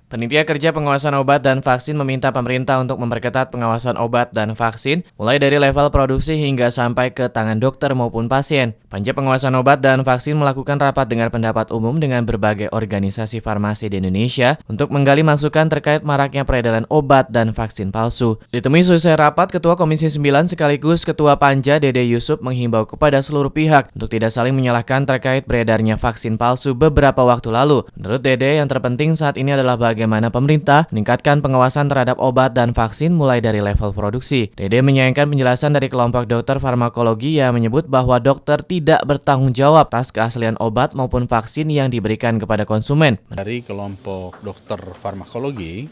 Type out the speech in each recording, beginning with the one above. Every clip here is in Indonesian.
Panitia Kerja Pengawasan Obat dan Vaksin meminta pemerintah untuk memperketat pengawasan obat dan vaksin, mulai dari level produksi hingga sampai ke tangan dokter maupun pasien. Panja Pengawasan Obat dan Vaksin melakukan rapat dengar pendapat umum dengan berbagai organisasi farmasi di Indonesia untuk menggali masukan terkait maraknya peredaran obat dan vaksin palsu. Ditemui selesai rapat, Ketua Komisi 9 sekaligus Ketua Panja Dede Yusuf menghimbau kepada seluruh pihak untuk tidak saling menyalahkan terkait beredarnya vaksin palsu beberapa waktu lalu. Menurut Dede, yang terpenting saat ini adalah bagaimana pemerintah meningkatkan pengawasan terhadap obat dan vaksin mulai dari level produksi. Dede menyayangkan penjelasan dari kelompok dokter farmakologi yang menyebut bahwa dokter tidak bertanggung jawab atas keaslian obat maupun vaksin yang diberikan kepada konsumen. Dari kelompok dokter farmakologi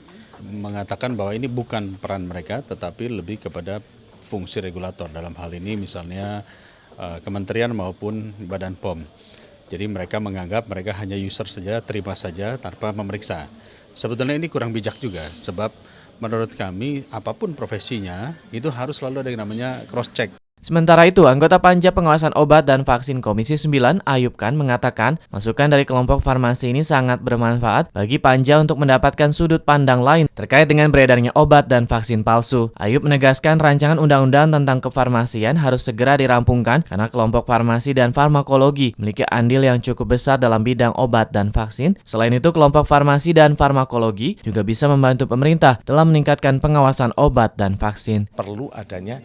mengatakan bahwa ini bukan peran mereka, tetapi lebih kepada fungsi regulator. Dalam hal ini misalnya kementerian maupun Badan POM. Jadi mereka menganggap mereka hanya user saja, terima saja tanpa memeriksa. Sebetulnya ini kurang bijak juga, sebab menurut kami apapun profesinya itu harus selalu ada yang namanya cross check. Sementara itu, anggota Panja Pengawasan Obat dan Vaksin Komisi 9, Ayub Khan, mengatakan masukan dari kelompok farmasi ini sangat bermanfaat bagi Panja untuk mendapatkan sudut pandang lain terkait dengan beredarnya obat dan vaksin palsu. Ayub menegaskan rancangan undang-undang tentang kefarmasian harus segera dirampungkan karena kelompok farmasi dan farmakologi memiliki andil yang cukup besar dalam bidang obat dan vaksin. Selain itu, kelompok farmasi dan farmakologi juga bisa membantu pemerintah dalam meningkatkan pengawasan obat dan vaksin. Perlu adanya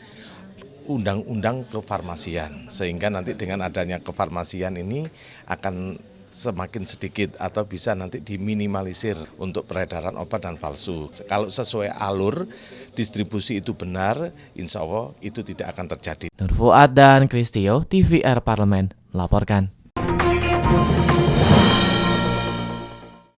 undang-undang kefarmasian, sehingga nanti dengan adanya kefarmasian ini akan semakin sedikit atau bisa nanti diminimalisir untuk peredaran obat dan palsu. Kalau sesuai alur distribusi itu benar, insya Allah itu tidak akan terjadi. Nur Fuad dan Kristio, TVR Parlemen, melaporkan.